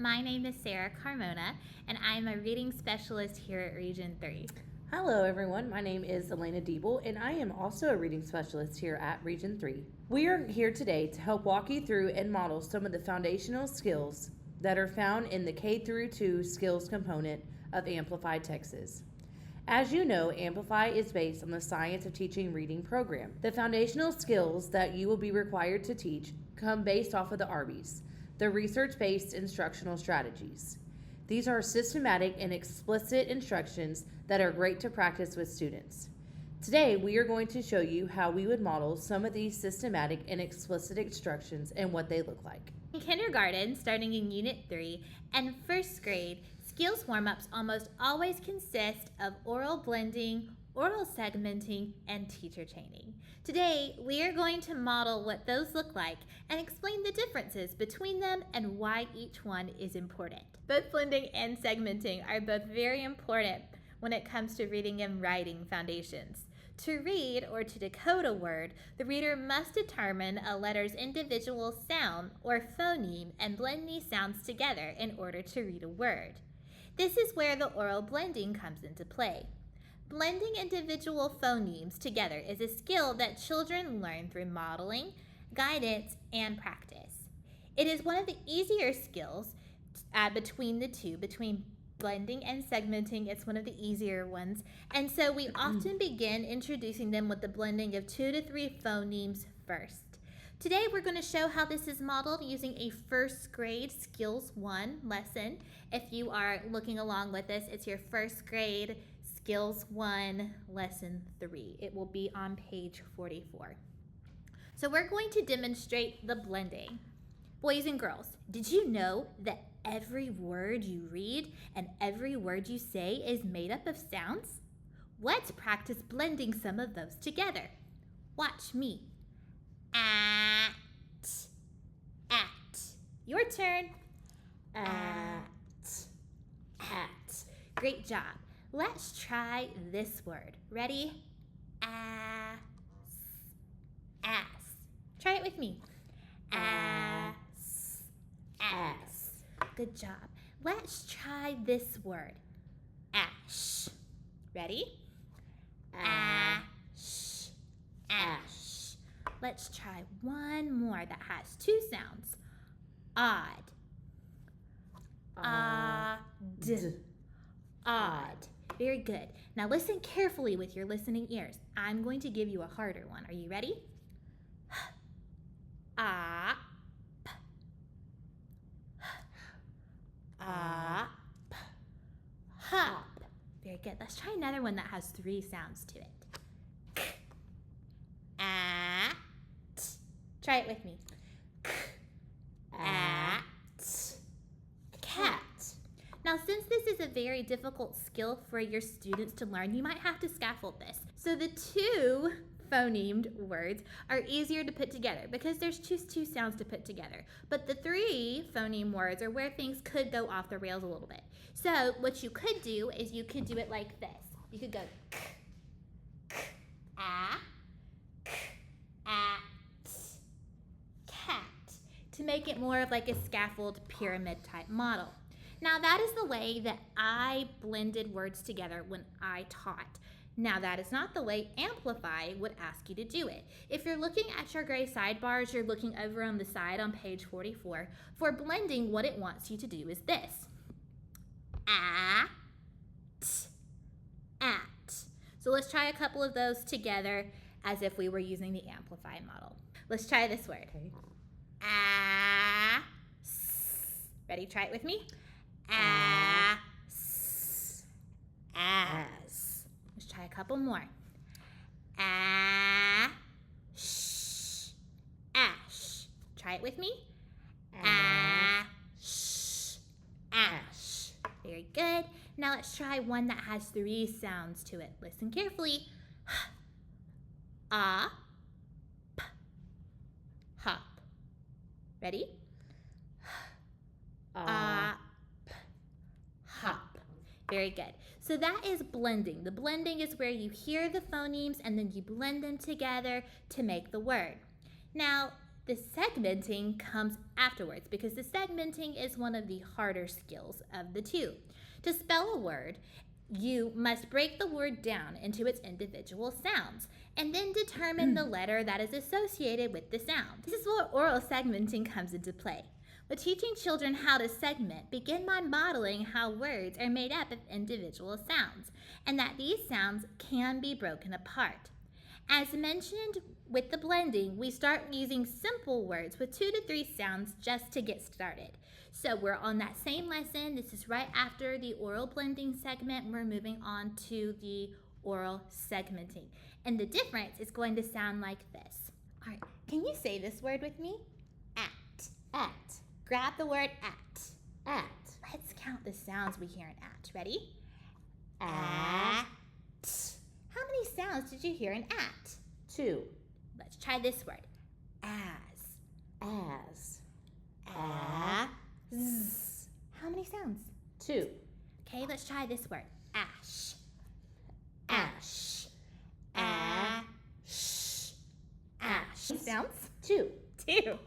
my name is Sarah Carmona, and I'm a reading specialist here at Region 3. Hello everyone, my name is Alanah and I am also a reading specialist here at Region 3. We are here today to help walk you through and model some of the foundational skills that are found in the K through 2 skills component of Amplify Texas. As you know, Amplify is based on the Science of Teaching Reading program. The foundational skills that you will be required to teach come based off of the ARBIES, the research-based instructional strategies. These are systematic and explicit instructions that are great to practice with students. Today, we are going to show you how we would model some of these systematic and explicit instructions and what they look like. In kindergarten, starting in Unit 3, and first grade, skills warm-ups almost always consist of oral blending, oral segmenting, and teacher training. Today, we are going to model what those look like and explain the differences between them and why each one is important. Both blending and segmenting are both very important when it comes to reading and writing foundations. To read or to decode a word, the reader must determine a letter's individual sound or phoneme and blend these sounds together in order to read a word. This is where the oral blending comes into play. Blending individual phonemes together is a skill that children learn through modeling, guidance, and practice. It is one of the easier skills between the two, between blending and segmenting. It's one of the easier ones, and so we often begin introducing them with the blending of 2 to 3 phonemes first. Today we're going to show how this is modeled using a first grade Skills 1 lesson. If you are looking along with us, it's your first grade Skills 1 Lesson 3. It will be on page 44. So we're going to demonstrate the blending. Boys and girls, did you know that every word you read and every word you say is made up of sounds? Let's practice blending some of those together. Watch me. At. Your turn. At. Great job. Let's try this word. Ready? Ass. Try it with me. Ass. Good job. Let's try this word. Ash. Ready? Ash. Let's try one more that has 2 sounds. Odd. Odd. Very good. Now listen carefully with your listening ears. I'm going to give you a harder one. Are you ready? Up. Hop. Very good. Let's try another one that has 3 sounds to it. At. Try it with me. At. Cat. Now, since this is a very difficult skill for your students to learn, you might have to scaffold this. So the 2 phonemed words are easier to put together because there's just 2 sounds to put together. But the 3 phoneme words are where things could go off the rails a little bit. So what you could do is you could do it like this. You could go cat to make it more of like a scaffold pyramid type model. Now that is the way that I blended words together when I taught. Now that is not the way Amplify would ask you to do it. If you're looking at your gray sidebars, you're looking over on the side on page 44. For blending, what it wants you to do is this. At. So let's try a couple of those together as if we were using the Amplify model. Let's try this word. Okay. Ass. Ready? Try it with me. Ass. Let's try a couple more. Ash. Try it with me. Ash. Very good. Now let's try one that has 3 sounds to it. Listen carefully. Up. Hop. Ready? Up. Hop. Very good. So that is blending. The blending is where you hear the phonemes and then you blend them together to make the word. Now, the segmenting comes afterwards because the segmenting is one of the harder skills of the two. To spell a word, you must break the word down into its individual sounds and then determine the letter that is associated with the sound. This is where oral segmenting comes into play. With teaching children how to segment, begin by modeling how words are made up of individual sounds and that these sounds can be broken apart. As mentioned with the blending, we start using simple words with 2 to 3 sounds just to get started. So we're on that same lesson. This is right after the oral blending segment. We're moving on to the oral segmenting. And the difference is going to sound like this. All right, can you say this word with me? At. At. Grab the word at. At. Let's count the sounds we hear in at. Ready? At. How many sounds did you hear in at? 2. Let's try this word. As. As. As. How many sounds? 2. Okay, let's try this word. Ash. Ash. Ash. Ash. Sounds? 2. 2.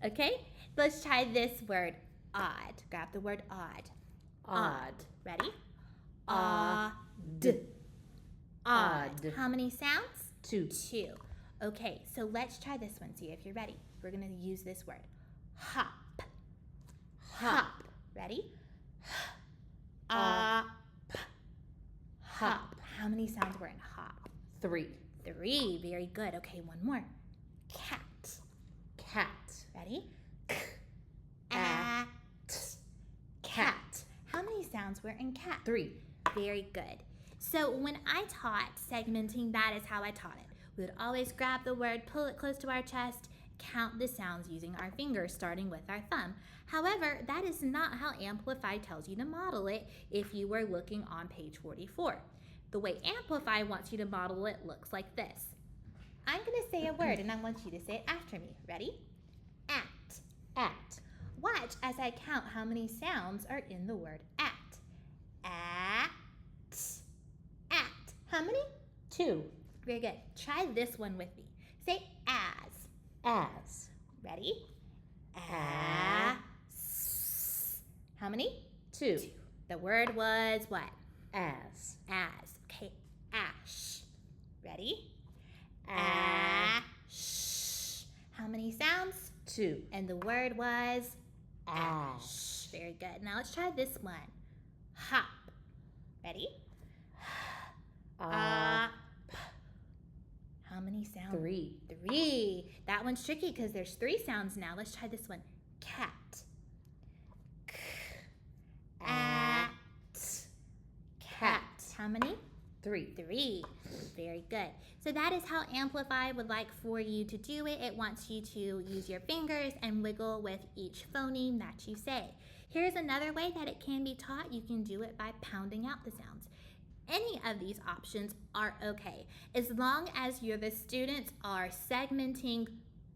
Okay, let's try this word. Odd. Grab the word odd. Odd. Ready? Odd. Odd. How many sounds? 2. 2. Okay, so let's try this one. See if you're ready. We're going to use this word. Hop. Hop. Ready? Hop. How many sounds were in hop? 3. 3. Very good. Okay, one more. Cat. Cat. Ready? At. Cat. How many sounds were in cat? 3. Very good. So when I taught segmenting, that is how I taught it. We would always grab the word, pull it close to our chest, count the sounds using our fingers, starting with our thumb. However, that is not how Amplify tells you to model it if you were looking on page 44. The way Amplify wants you to model it looks like this. I'm going to say a word and I want you to say it after me. Ready? At. At. Watch as I count how many sounds are in the word at. At. At. How many? 2. Very good. Try this one with me. Say as. As. Ready? As. How many? 2. The word was what? As. As. Okay. Ash. Ready? Ash. How many sounds? 2. And the word was Ash. Very good. Now let's try this one. Hop. Ready? How many sounds? 3. 3. That one's tricky because there's 3 sounds now. Let's try this one. Cat. At. Cat. How many? 3. 3. Very good. So that is how Amplify would like for you to do it. It wants you to use your fingers and wiggle with each phoneme that you say. Here's another way that it can be taught. You can do it by pounding out the sounds. Any of these options are okay, as long as the students are segmenting,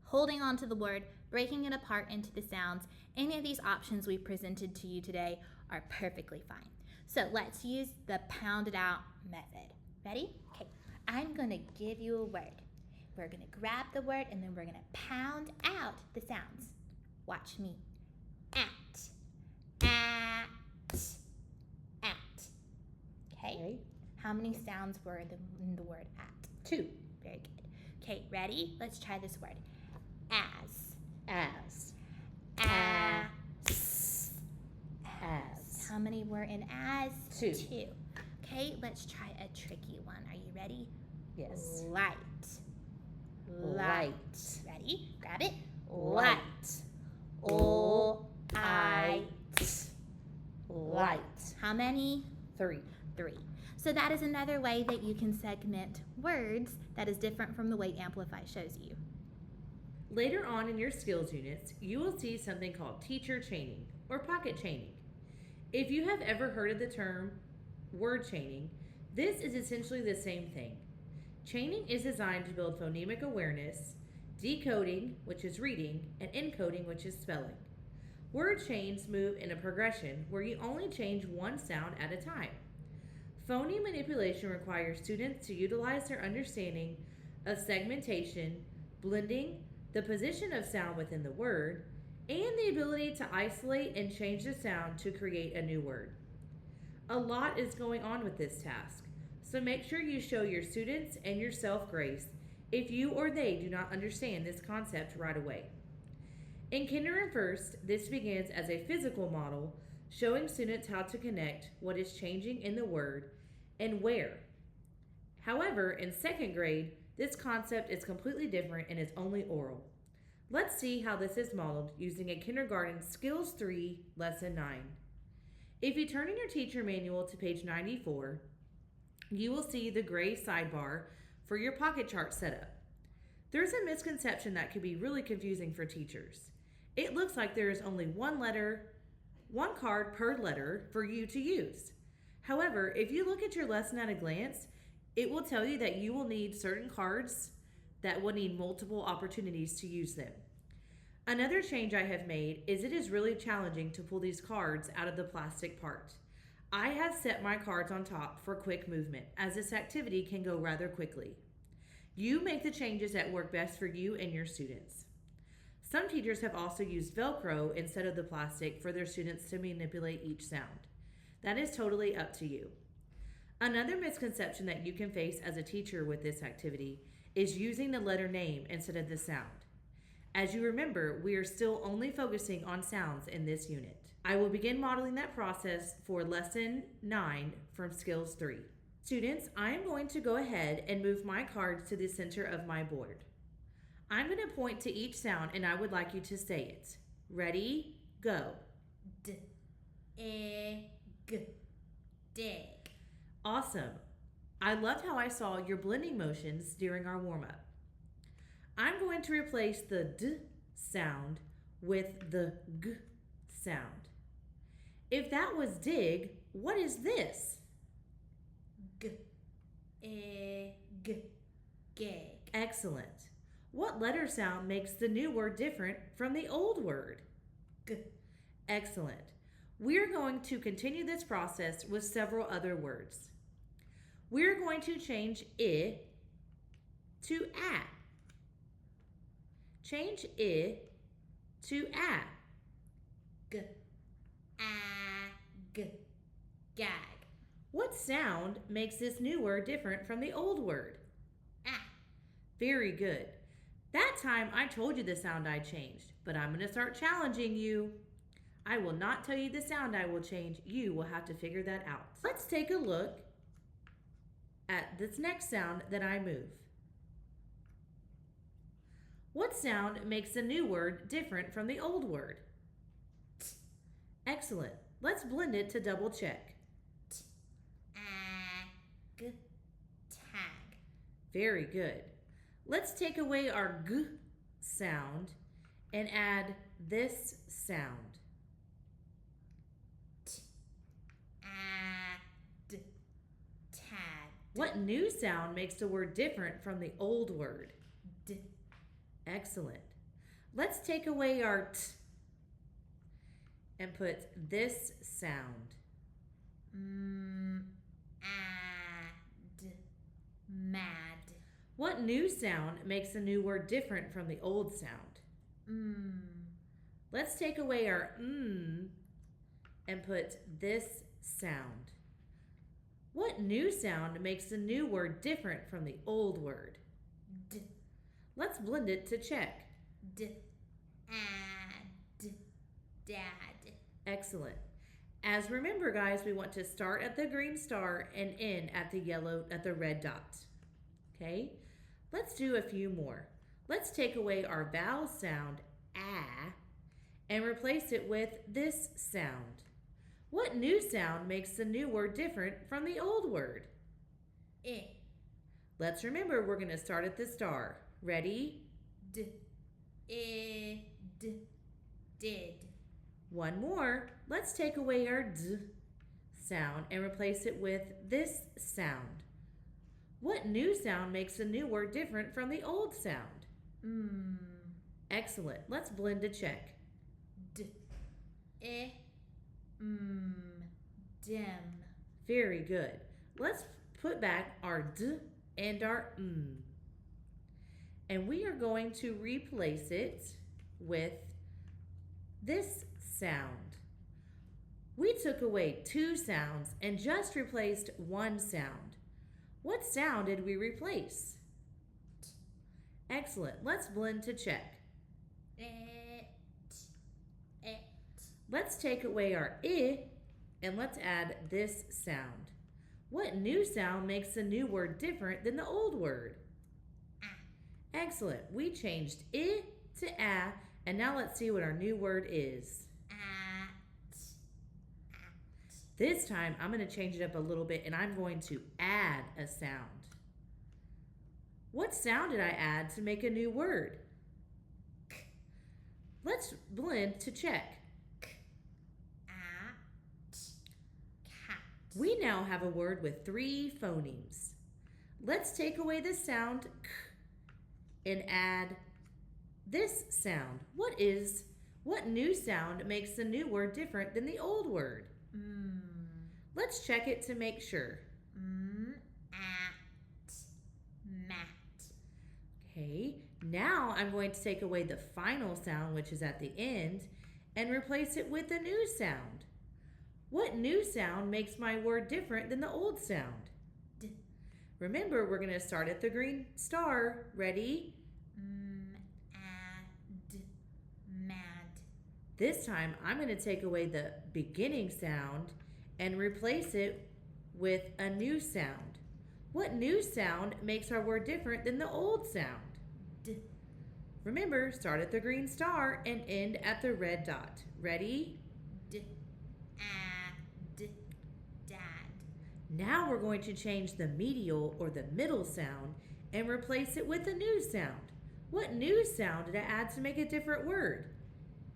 holding on to the word, breaking it apart into the sounds. Any of these options we presented to you today are perfectly fine. So let's use the pounded out method. Ready? Okay, I'm going to give you a word. We're going to grab the word and then we're going to pound out the sounds. Watch me. At. Okay. How many sounds were in the word at? 2. Very good. Okay, ready? Let's try this word. As. As. As. As. How many were in as? 2. 2. Okay, let's try a tricky one. Are you ready? Yes. Light. Light. Ready? Grab it. Light. Light. How many? 3. 3. So that is another way that you can segment words that is different from the way Amplify shows you. Later on in your skills units, you will see something called teacher chaining or pocket chaining. If you have ever heard of the term word chaining, this is essentially the same thing. Chaining is designed to build phonemic awareness, decoding, which is reading, and encoding, which is spelling. Word chains move in a progression where you only change one sound at a time. Phoneme manipulation requires students to utilize their understanding of segmentation, blending, the position of sound within the word, and the ability to isolate and change the sound to create a new word. A lot is going on with this task, so make sure you show your students and yourself grace if you or they do not understand this concept right away. In Kinder and First, this begins as a physical model showing students how to connect what is changing in the word and where. However, in second grade, this concept is completely different and is only oral. Let's see how this is modeled using a kindergarten Skills 3, Lesson 9. If you turn in your teacher manual to page 94, you will see the gray sidebar for your pocket chart setup. There's a misconception that could be really confusing for teachers. It looks like there is only one card per letter for you to use. However, if you look at your lesson at a glance, it will tell you that you will need certain cards that will need multiple opportunities to use them. Another change I have made is it is really challenging to pull these cards out of the plastic part. I have set my cards on top for quick movement, as this activity can go rather quickly. You make the changes that work best for you and your students. Some teachers have also used Velcro instead of the plastic for their students to manipulate each sound. That is totally up to you. Another misconception that you can face as a teacher with this activity is using the letter name instead of the sound. As you remember, we are still only focusing on sounds in this unit. I will begin modeling that process for Lesson 9 from Skills 3. Students, I am going to go ahead and move my cards to the center of my board. I'm going to point to each sound and I would like you to say it. Ready? Go. D, e, g, dig. Awesome. I loved how I saw your blending motions during our warm-up. I'm going to replace the D sound with the G sound. If that was dig, what is this? G, e, g, gig. Excellent. What letter sound makes the new word different from the old word? G. Excellent. We're going to continue this process with several other words. We're going to change I to a. Change I to a. G, a, g, gag. What sound makes this new word different from the old word? Ah. Very good. That time I told you the sound I changed, but I'm going to start challenging you. I will not tell you the sound I will change. You will have to figure that out. Let's take a look at this next sound that I move. What sound makes the new word different from the old word? T. Excellent. Let's blend it to double check. T, a, g, tag. Very good. Let's take away our G sound and add this sound. T, a, d, tag. What new sound makes the word different from the old word? D. Excellent. Let's take away our T and put this sound. Ad, mad. What new sound makes the new word different from the old sound? Let's take away our and put this sound. What new sound makes the new word different from the old word? D, Let's blend it to check. d, ad, dad. Excellent. As remember, guys, we want to start at the green star and end at the red dot. Okay? Let's do a few more. Let's take away our vowel sound, ah, and replace it with this sound. What new sound makes the new word different from the old word? I, Let's remember we're going to start at the star. Ready? d, I, d, did. One more. Let's take away our d sound and replace it with this sound. What new sound makes the new word different from the old sound? Excellent. Let's blend to check. D, I, dim. Very good. Let's put back our d and our And we are going to replace it with this sound. We took away 2 sounds and just replaced 1 sound. What sound did we replace? Excellent. Let's blend to check. Let's take away our I and let's add this sound. What new sound makes the new word different than the old word? Excellent. We changed I to a, and now let's see what our new word is. This time I'm going to change it up a little bit and I'm going to add a sound. What sound did I add to make a new word? Let's blend to check. We now have a word with 3 phonemes. Let's take away the sound k and add this sound. What new sound makes the new word different than the old word? Let's check it to make sure. Okay, now I'm going to take away the final sound, which is at the end, and replace it with a new sound. What new sound makes my word different than the old sound? Remember, we're going to start at the green star. Ready? Mad. This time, I'm going to take away the beginning sound and replace it with a new sound. What new sound makes our word different than the old sound? Remember, start at the green star and end at the red dot. Ready? Dad. Now we're going to change the medial or the middle sound and replace it with a new sound. What new sound did I add to make a different word?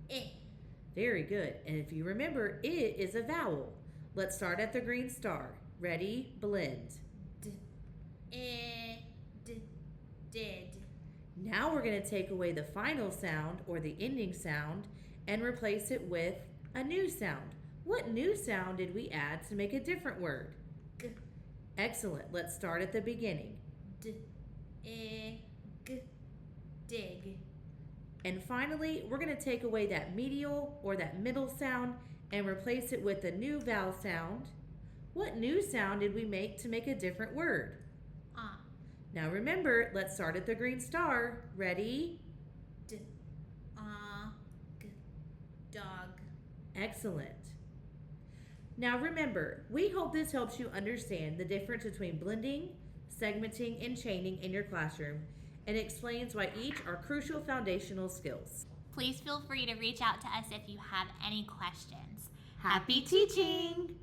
It. Very good. And if you remember, it is a vowel. Let's start at the green star. Ready? Blend. Did. Now we're going to take away the final sound or the ending sound and replace it with a new sound. What new sound did we add to make a different word? Excellent. Let's start at the beginning. Dig. And finally, we're going to take away that medial or that middle sound and replace it with a new vowel sound. What new sound did we make to make a different word? Now remember, let's start at the green star. Ready? Dog. Excellent. Now remember, we hope this helps you understand the difference between blending, segmenting, and chaining in your classroom and explains why each are crucial foundational skills. Please feel free to reach out to us if you have any questions. Happy teaching!